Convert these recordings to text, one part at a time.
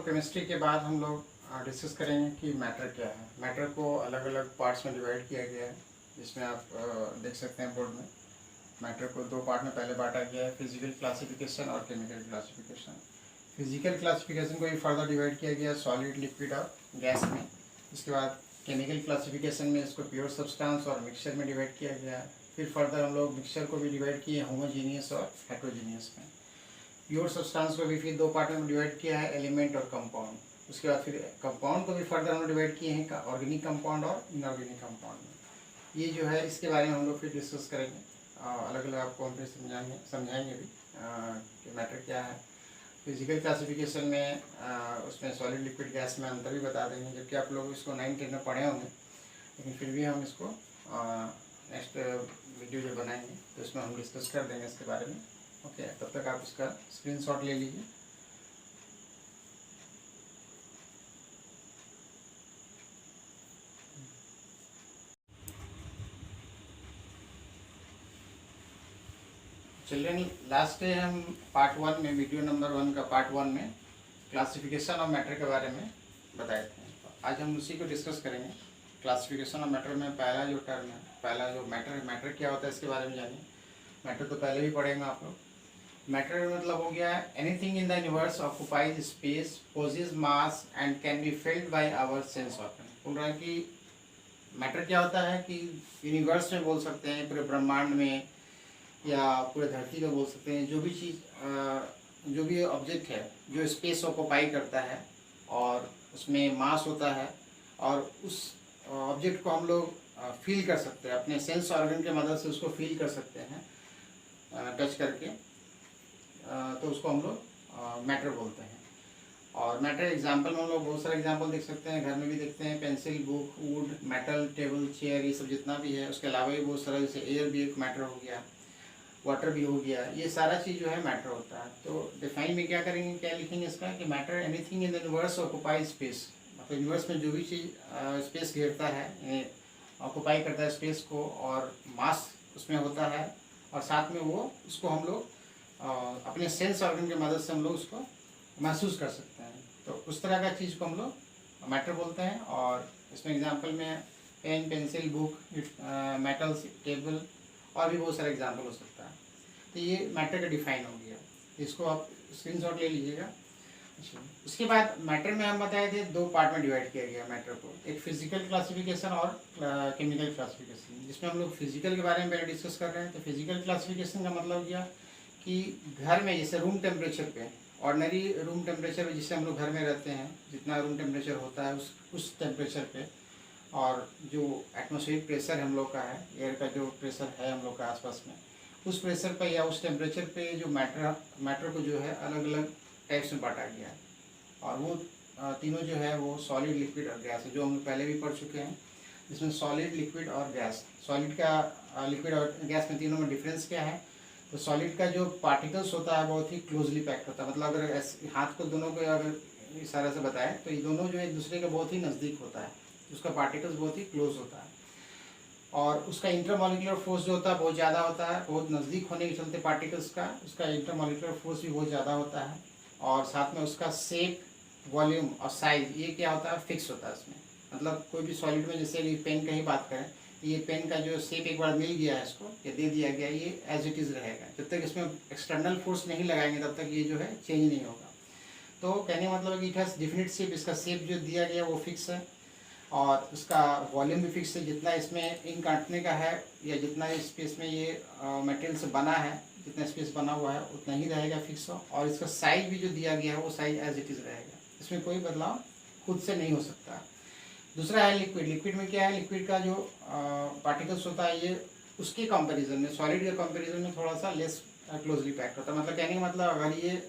Chemistry के बाद हम लोग डिस्कस करेंगे कि मैटर क्या है। मैटर को अलग अलग पार्ट्स में डिवाइड किया गया है, जिसमें आप देख सकते हैं बोर्ड में। मैटर को दो पार्ट में पहले बांटा गया है, फिजिकल क्लासिफिकेशन और केमिकल क्लासिफिकेशन। फिजिकल क्लासिफिकेशन को भी फर्दर डिवाइड किया गया सॉलिड, लिक्विड और गैस में। उसके बाद केमिकल क्लासिफिकेशन में इसको प्योर सब्सटेंस और मिक्सचर में डिवाइड किया गया है। फिर फर्दर हम लोग मिक्सचर को भी डिवाइड किए होमोजीनियस और हेट्रोजीनियस में। प्योर सब्सटेंस को भी फिर दो पार्ट में डिवाइड किया है, एलिमेंट और कंपाउंड। उसके बाद फिर कंपाउंड को भी फर्दर हम डिवाइड किए हैं ऑर्गेनिक कंपाउंड और इनऑर्गेनिक कंपाउंड में। ये जो है इसके बारे में हम लोग फिर डिस्कस करेंगे, अलग अलग आपको हम फिर समझाएंगे भी कि मैटर क्या है। फिजिकल क्लासिफिकेशन में उसमें सॉलिड, लिक्विड, गैस में अंतर भी बता देंगे, जबकि आप लोग इसको 9-10 में पढ़े होंगे, लेकिन फिर भी हम इसको नेक्स्ट वीडियो जो बनाएंगे तो इसमें हम डिस्कस कर देंगे इसके बारे में। ओके, तब तक आप इसका स्क्रीनशॉट ले लीजिए। चिल्ड्रन, लास्ट डे हम पार्ट 1 में, वीडियो नंबर 1 का पार्ट 1 में क्लासिफिकेशन ऑफ मैटर के बारे में बताए थे। आज हम उसी को डिस्कस करेंगे। क्लासिफिकेशन ऑफ मैटर में पहला जो टर्म है, पहला जो मैटर क्या होता है इसके बारे में जानिए। मैटर तो पहले भी पढ़ेंगे आप लोग। मैटर मतलब हो गया anything in the universe occupies space, possesses mass and can be felt by our sense organ. बोल रहा है कि मैटर क्या होता है कि यूनिवर्स में बोल सकते हैं, पूरे ब्रह्मांड में या पूरे धरती में बोल सकते हैं, जो भी चीज़, जो भी ऑब्जेक्ट है जो स्पेस ऑक्युपाई करता है और उसमें मास होता है, और उस ऑब्जेक्ट को हम लोग फील कर सकते हैं, अपने सेंस ऑर्गन के मदद से उसको फील कर सकते हैं टच करके, तो उसको हम लोग मैटर बोलते हैं। और मैटर एग्जाम्पल में हम लोग बहुत सारे एग्जाम्पल देख सकते हैं, घर में भी देखते हैं, pencil, book, would, metal, table, chair, ये सब जितना भी है। उसके अलावा भी बहुत सारा, जैसे एयर भी एक मैटर हो गया, वाटर भी हो गया, ये सारा चीज़ जो है मैटर होता है। तो डिफाइन में क्या करेंगे, क्या लिखेंगे इसका कि matter anything in the universe occupy space, मतलब यूनिवर्स में जो भी चीज़ स्पेस घेरता है, ऑक्युपाई करता है स्पेस को, और मास उसमें होता है, और साथ में वो उसको हम लोग अपने सेंस ऑर्गन की मदद से हम लोग उसको महसूस कर सकते हैं। तो उस तरह का चीज़ को हम लोग मैटर बोलते हैं। और इसमें एग्जांपल में pen, pencil, book, metals, table और भी बहुत सारे एग्जांपल हो सकता है। तो ये मैटर का डिफाइन हो गया, इसको आप स्क्रीनशॉट ले लीजिएगा। अच्छा, उसके बाद मैटर में हम बताए थे दो पार्ट में डिवाइड किया गया मैटर को, एक फिजिकल क्लासिफिकेशन और केमिकल क्लासिफिकेशन, जिसमें हम लोग फिजिकल के बारे में पहले डिस्कस कर रहे हैं। तो फिजिकल क्लासिफिकेशन का मतलब क्या कि घर में जैसे रूम टेम्परेचर पे, ऑर्डिनरी रूम टेम्परेचर पे जिससे हम लोग घर में रहते हैं, जितना रूम टेम्परेचर होता है उस टेम्परेचर पे, और जो एटमॉस्फेरिक प्रेशर हम लोग का है, एयर का जो प्रेशर है हम लोग का आसपास में, उस प्रेशर पे या उस टेम्परेचर पे जो मैटर को जो है अलग अलग टाइप्स में बांटा गया है। और वो तीनों जो है वो सॉलिड, लिक्विड और गैस है, जो हम लोग पहले भी पढ़ चुके हैं। जिसमें सॉलिड, लिक्विड और गैस, सॉलिड का लिक्विड और गैस में तीनों में डिफरेंस क्या है। तो सॉलिड का जो पार्टिकल्स होता है बहुत ही क्लोजली पैक्ड होता है, मतलब अगर हाथ को दोनों को अगर इशारे से बताएं तो ये दोनों जो है एक दूसरे के बहुत ही नज़दीक होता है, उसका पार्टिकल्स बहुत ही क्लोज होता है, और उसका इंटरमॉलिक्यूलर फोर्स जो होता है बहुत ज़्यादा होता है। बहुत नज़दीक होने के चलते पार्टिकल्स का उसका इंटरमॉलिक्यूलर फोर्स भी बहुत ज़्यादा होता है। और साथ में उसका शेप, वॉल्यूम और साइज, ये क्या होता है, फिक्स होता है इसमें। मतलब कोई भी सॉलिड में, जैसे पेन का ही बात करें, ये पेन का जो शेप एक बार मिल गया है इसको, या दे दिया गया, ये एज इट इज़ रहेगा। जब तक इसमें एक्सटर्नल फोर्स नहीं लगाएंगे तब तक ये जो है चेंज नहीं होगा। तो कहने का मतलब है कि इट हैज़ डिफिनिट शेप, इसका शेप जो दिया गया वो फिक्स है, और उसका वॉल्यूम भी फिक्स है। जितना इसमें इंक काटने का है या जितना स्पेस में ये मटेरियल से बना है, जितना स्पेस बना हुआ है उतना ही रहेगा फिक्स हो। और इसका साइज भी जो दिया गया है वो साइज एज इट इज़ रहेगा, इसमें कोई बदलाव खुद से नहीं हो सकता। दूसरा है लिक्विड। लिक्विड में क्या है, लिक्विड का जो पार्टिकल्स होता है ये उसके कंपैरिजन में, सॉलिड के कंपैरिजन में थोड़ा सा लेस क्लोजली पैक्ड होता है। मतलब कहने का मतलब अगर ये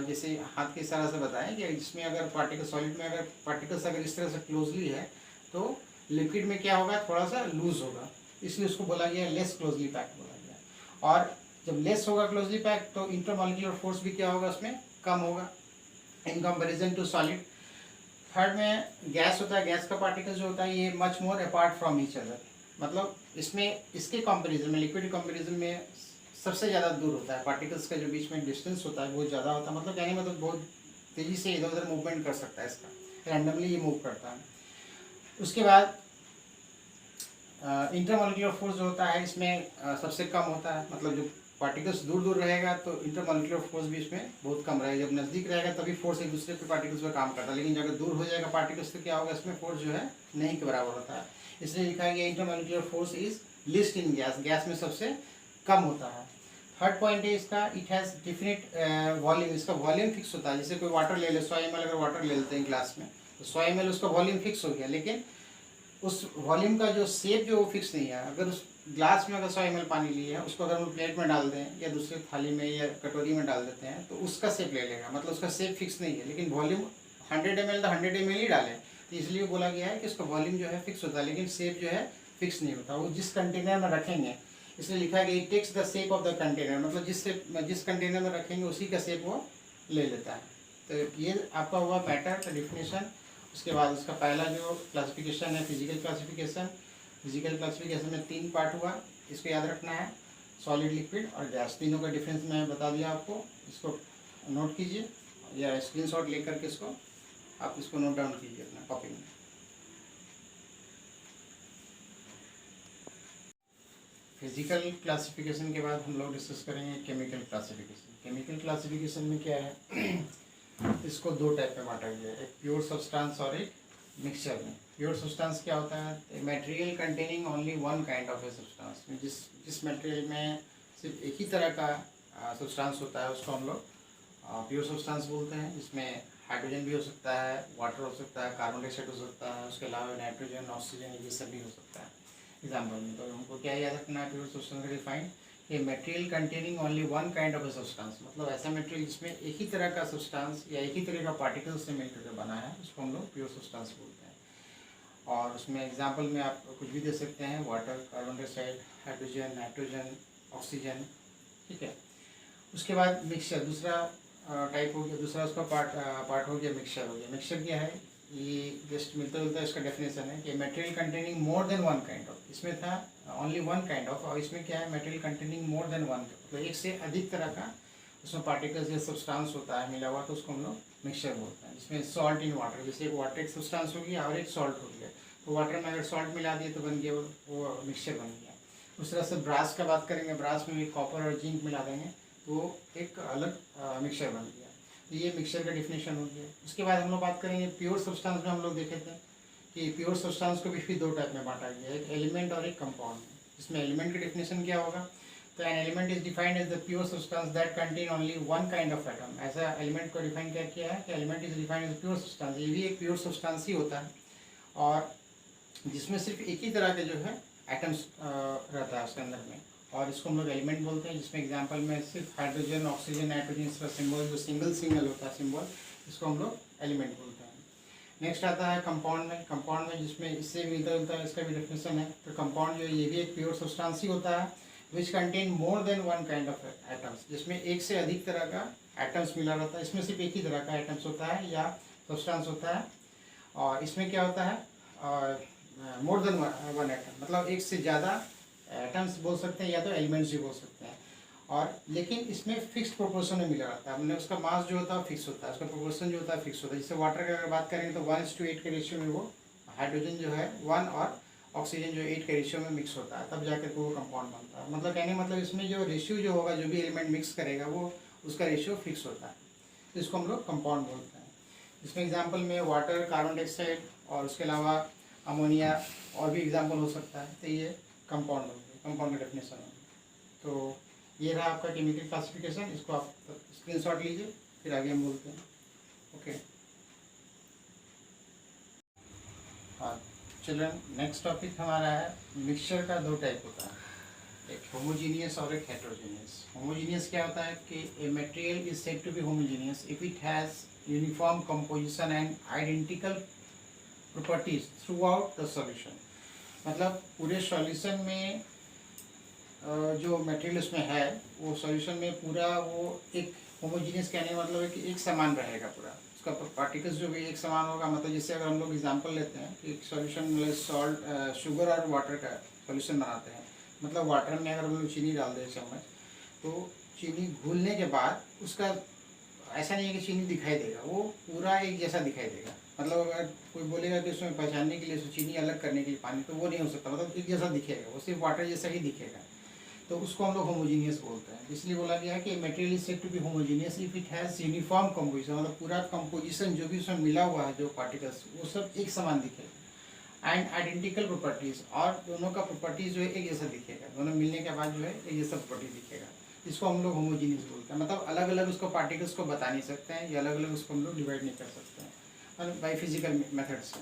जैसे हाथ के इशारा से बताएं कि इसमें अगर पार्टिकल, सॉलिड में अगर पार्टिकल्स अगर इस तरह से क्लोजली है, तो लिक्विड में क्या होगा, थोड़ा सा लूज होगा, इसलिए उसको बोला गया लेस क्लोजली पैक्ड बोला गया। और जब लेस होगा क्लोजली पैक्ड तो इंटरमॉलिक्यूलर फोर्स भी क्या होगा, उसमें कम होगा in comparison to solid. Third में गैस होता है। गैस का पार्टिकल जो होता है ये much more apart from each other, मतलब इसमें इसके कंपेरिजन में, लिक्विड कंपेरिजन में सबसे ज़्यादा दूर होता है। पार्टिकल्स का जो बीच में डिस्टेंस होता है बहुत ज़्यादा होता है, मतलब कहने में तो बहुत तेज़ी से इधर उधर मूवमेंट कर सकता है, इसका रैंडमली ये मूव करता है। उसके बाद इंटरमॉलिक्यूलर फोर्स जो होता है इसमें सबसे कम होता है, मतलब जो पार्टिकल्स दूर दूर रहेगा तो इंटरमॉलिक्यूलर फोर्स भी इसमें बहुत कम रहेगा। जब नज़दीक रहेगा तभी फोर्स एक दूसरे पे पार्टिकल्स पर काम करता है, लेकिन अगर दूर हो जाएगा पार्टिकल्स तो क्या होगा, इसमें फोर्स जो है नहीं के बराबर होता है। इसलिए लिखा गया intermolecular force is list in gas, gas में सबसे कम होता है। थर्ड पॉइंट है इसका, इट हैज़ डिफिनिट वॉल्यूम, इसका वॉल्यूम फिक्स होता है। जैसे कोई वाटर ले ले, 100 ml अगर वाटर ले लेते हैं ग्लास में, तो 100 ml उसका वॉल्यूम फिक्स हो गया, लेकिन उस वॉल्यूम का जो शेप जो फिक्स नहीं है। अगर उस ग्लास में अगर 100 ml पानी लिए है, उसको अगर हम प्लेट में डाल दें या दूसरे थाली में या कटोरी में डाल देते हैं तो उसका शेप ले लेगा, मतलब उसका शेप फिक्स नहीं है, लेकिन वॉल्यूम 100 ml तो 100 ml ही डालें, तो इसलिए बोला गया है कि उसका वॉल्यूम जो है फिक्स होता है, लेकिन शेप जो है फिक्स नहीं होता। वो जिस कंटेनर में रखेंगे, इसलिए लिखा है कि it takes the shape of the container, मतलब जिस कंटेनर में रखेंगे उसी का शेप वो ले लेता है। तो ये आपका हुआ मैटर का डिफिनेशन। उसके बाद उसका पहला जो क्लासिफिकेशन है फिजिकल क्लासिफिकेशन। फिजिकल क्लासिफिकेशन में 3 पार्ट हुआ, इसको याद रखना है, सॉलिड, लिक्विड और गैस, तीनों का डिफरेंस मैं बता दिया आपको। इसको नोट कीजिए या स्क्रीनशॉट लेकर के इसको आप इसको नोट डाउन कीजिए अपना कॉपी में। फिजिकल क्लासिफिकेशन के बाद हम लोग डिस्कस करेंगे केमिकल क्लासिफिकेशन। केमिकल क्लासिफिकेशन में क्या है, इसको 2 टाइप में बांटा गया है, एक प्योर सब्सटेंस और एक मिक्सचर में। प्योर सब्सटेंस क्या होता है, material containing only one kind of a substance, जिस मटेरियल में सिर्फ एक ही तरह का सब्सटेंस होता है उसको हम लोग प्योर सब्सटेंस बोलते हैं। इसमें हाइड्रोजन भी हो सकता है, वाटर हो सकता है, कार्बन डाइऑक्साइड हो सकता है, उसके अलावा नाइट्रोजन, ऑक्सीजन, ये सब भी हो सकता है एग्जाम्पल में। तो हमको क्या याद रखना है प्योर सब्सटेंस का डिफाइन, कि material containing only one kind of a substance, मतलब ऐसा मटेरियल जिसमें एक ही तरह का सब्सटेंस या एक ही तरह का पार्टिकल से मिलकर के बना है, उसको हम लोग प्योर सब्सटेंस बोलते हैं। और उसमें एग्जांपल में आप कुछ भी दे सकते हैं, water, carbon dioxide, hydrogen, nitrogen, oxygen, ठीक है। उसके बाद मिक्सचर दूसरा टाइप हो गया, दूसरा उसका पार्ट हो गया मिक्सचर हो गया। मिक्सचर क्या है, ये जस्ट मिलता जुलता इसका डेफिनेशन है कि material containing more than one kind of, इसमें था ओनली वन काइंड ऑफ, और इसमें क्या है material containing more than one, तो एक से अधिक तरह का उसमें पार्टिकल्स या सब्सटेंस होता है मिला हुआ, तो उसको हम लोग मिक्सचर बोलते हैं। जिसमें सॉल्ट इन वाटर, जैसे एक वाटर एक सब्सटेंस हो गया और एक सॉल्ट हो गया, तो वाटर में अगर सॉल्ट मिला दिए तो बन गया वो मिक्सचर बन गया। उस तरह से ब्रास का बात करेंगे, ब्रास में भी कॉपर और जिंक मिला देंगे तो एक अलग मिक्सचर बन गया। तो ये मिक्सचर का डिफिनेशन हो गया। उसके बाद हम लोग बात करेंगे प्योर सब्सटेंस में, हम लोग देखे थे कि प्योर सब्सटेंस को भी 2 टाइप में बांटा गया, एक एलिमेंट और एक कंपाउंड। इसमें एलिमेंट का डिफिनेशन क्या होगा, तो an element is defined as the pure substance that contain only one kind of atom. ऐसा एलिमेंट को डिफाइन क्या किया है कि element is defined as pure substance, ये भी एक प्योर सब्सटेंस ही होता है, और जिसमें सिर्फ एक ही तरह के जो है एटम्स रहता है उसके अंदर में, और इसको हम लोग एलिमेंट बोलते हैं। जिसमें एग्जांपल में सिर्फ हाइड्रोजन, ऑक्सीजन, नाइट्रोजन, इसका सिंबल जो सिंगल होता है सिंबल, इसको हम लोग एलिमेंट बोलते हैं। नेक्स्ट आता है कंपाउंड में। कंपाउंड में जिसमें इससे मिलता जुलता है, इसका भी डेफिनेशन है। तो कंपाउंड जो है ये भी एक प्योर सब्सटेंस ही होता है, which contain more than one kind of atoms, जिसमें एक से अधिक तरह का एटम्स मिला रहता है। इसमें सिर्फ एक ही तरह का एटम्स होता है या सब्सटेंस होता है, और इसमें क्या होता है मोर देन वन एटम, मतलब एक से ज़्यादा एटम्स बोल सकते हैं या तो एलिमेंट्स भी बोल सकते हैं, और लेकिन इसमें फिक्स्ड प्रोपोर्शन में मिला रहता है। हमने उसका मास जो होता है फिक्स होता है, उसका प्रोपोर्शन जो होता है फिक्स होता है। जैसे वाटर की अगर बात करेंगे तो 1:8 के रेशियो में वो हाइड्रोजन जो है 1 और ऑक्सीजन जो 8 के रेशियो में मिक्स होता है, तब जाकर वो कंपाउंड बनता है। मतलब कहने मतलब इसमें जो रेशियो जो होगा, जो भी एलिमेंट मिक्स करेगा वो उसका रेशियो फिक्स होता है, तो इसको हम लोग कंपाउंड बोलते हैं। इसमें एग्जाम्पल में वाटर, कार्बन डाइऑक्साइड और उसके अलावा अमोनिया और भी एग्जाम्पल हो सकता है, तो ये कंपाउंड हो गया, कंपाउंड का डेफिनेशन हो गया। तो ये रहा आपका केमिकल क्लासिफिकेशन, इसको आप स्क्रीनशॉट लीजिए, फिर आगे हम बोलते हैं। ओके हाँ चिल्ड्रन, नेक्स्ट टॉपिक हमारा है मिक्सचर का 2 टाइप होता है, एक होमोजीनियस और एक हेट्रोजीनियस। होमोजीनियस क्या होता है कि a material is said to be homogeneous if it has uniform composition and identical properties throughout the solution, मतलब पूरे सॉल्यूशन में जो मटेरियल उसमें है वो सॉल्यूशन में पूरा वो एक होमोजीनियस कहने का मतलब है कि एक समान रहेगा पूरा, उसका पार्टिकल्स जो भी एक समान होगा। मतलब जैसे अगर हम लोग एग्जांपल लेते हैं कि एक सॉल्यूशन में सॉल्ट, शुगर और वाटर का सॉल्यूशन बनाते हैं, मतलब वाटर में अगर हम लोग चीनी डाल दें चम्मच, तो चीनी घुलने के बाद उसका ऐसा नहीं है कि चीनी दिखाई देगा, वो पूरा एक जैसा दिखाई देगा। मतलब अगर कोई बोलेगा कि उसमें पहचानने के लिए चीनी अलग करने के लिए पानी, तो वो नहीं हो सकता, मतलब एक जैसा दिखेगा, वो सिर्फ वाटर जैसा ही दिखेगा। तो उसको हम लोग होमोजीनियस बोलते हैं। इसलिए बोला गया है कि material is said to be homogeneous if it has uniform composition, मतलब पूरा कंपोजिशन जो भी उसमें मिला हुआ है, जो पार्टिकल्स, वो सब एक समान दिखेगा। एंड आइडेंटिकल प्रॉपर्टीज, और दोनों का प्रॉपर्टीज जो है एक जैसा दिखेगा, दोनों मिलने के बाद जो है एक जैसा प्रॉपर्टी दिखेगा। इसको हम लोग होमोजीनियस बोलते हैं। मतलब अलग अलग उसको पार्टिकल्स को बता नहीं सकते हैं, या अलग अलग उसको हम लोग डिवाइड नहीं कर सकते हैं बाई फिजिकल मेथड से।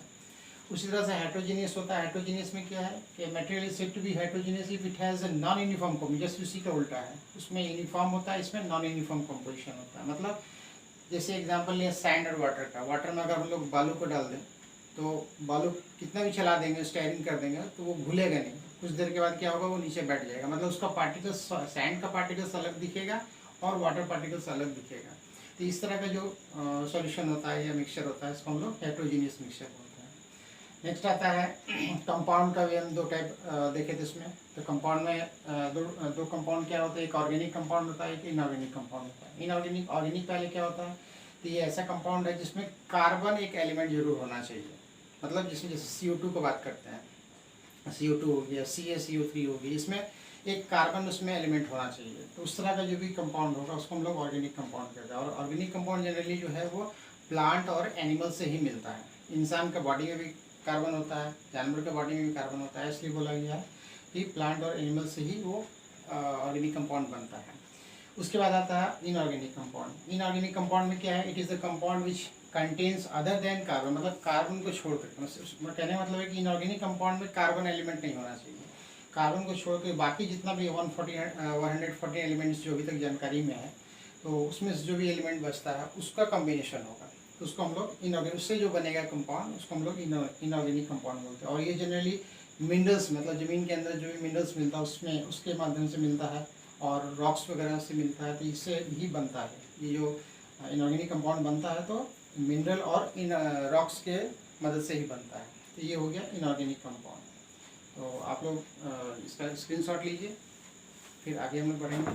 उसी तरह से हेट्रोजीनियस होता है। हेट्रोजीनियस में क्या है कि material is said to be heterogeneous if it has a non uniform composition, just उसी का उल्टा है, उसमें यूनिफॉर्म होता है, इसमें नॉन यूनिफॉर्म कंपोजिशन होता है। मतलब जैसे एग्जांपल लिया सैंड और वाटर का। वाटर में अगर हम लोग बालू को डाल दें, तो बालू कितना भी चला देंगे, स्टेयरिंग कर देंगे, तो वो घुलेगा नहीं, कुछ देर के बाद क्या होगा, वो नीचे बैठ जाएगा। मतलब उसका पार्टिकल्स, सैंड का पार्टिकल्स अलग दिखेगा और वाटर पार्टिकल्स अलग दिखेगा। तो इस तरह का जो सॉल्यूशन होता है या मिक्सचर होता है, इसको हम लोग हेट्रोजीनियस मिक्सचर बोलते हैं। नेक्स्ट आता है कंपाउंड का भी हम दो टाइप देखे थे इसमें। तो कंपाउंड में दो कंपाउंड क्या होता है, एक ऑर्गेनिक कंपाउंड होता है, एक इनऑर्गेनिक कंपाउंड होता है। इनऑर्गेनिक, ऑर्गेनिक पहले क्या होता है, तो ये ऐसा कंपाउंड है जिसमें कार्बन एक एलिमेंट जरूर होना चाहिए। मतलब जिसमें जैसे CO2 को बात करते हैं, CO2 हो गया, CaCO3 हो गई, इसमें एक कार्बन उसमें एलिमेंट होना चाहिए। तो उस तरह का जो भी कंपाउंड होगा उसको हम लोग ऑर्गेनिक कंपाउंड कहते हैं। और ऑर्गेनिक कंपाउंड जनरली जो है वो प्लांट और एनिमल से ही मिलता है। इंसान का बॉडी में भी कार्बन होता है, जानवर के बॉडी में भी कार्बन होता है, इसलिए बोला गया है कि प्लांट और एनिमल से ही वो ऑर्गेनिक कंपाउंड बनता है। उसके बाद आता है इनऑर्गेनिक कंपाउंड। इनऑर्गेनिक कंपाउंड में क्या है, it is the compound which contains other than carbon, मतलब कार्बन को छोड़ कर, कहने का मतलब है कि इनऑर्गेनिक कंपाउंड में कार्बन एलिमेंट नहीं होना चाहिए। कार्बन को छोड़ कर बाकी जितना भी 140 एलिमेंट्स जो अभी तक जानकारी में है, तो उसमें से जो भी एलिमेंट बचता है उसका कम्बिनेशन होगा, तो उसको हम लोग इनऑर्गेनिक, उससे जो बनेगा कंपाउंड उसको हम लोग इनऑर्गेनिक कंपाउंड बोलते हैं। और ये जनरली मिनरल्स, मतलब ज़मीन के अंदर जो भी मिनरल्स मिलता है उसमें, उसके माध्यम से मिलता है, और रॉक्स वगैरह से मिलता है, तो इससे ही बनता है ये जो इनऑर्गेनिक कंपाउंड बनता है। तो मिनरल और इन रॉक्स के मदद से ही बनता है। तो ये हो गया इनऑर्गेनिक कंपाउंड। तो आप लोग इसका स्क्रीनशॉट लीजिए, फिर आगे हम लोग बढ़ेंगे।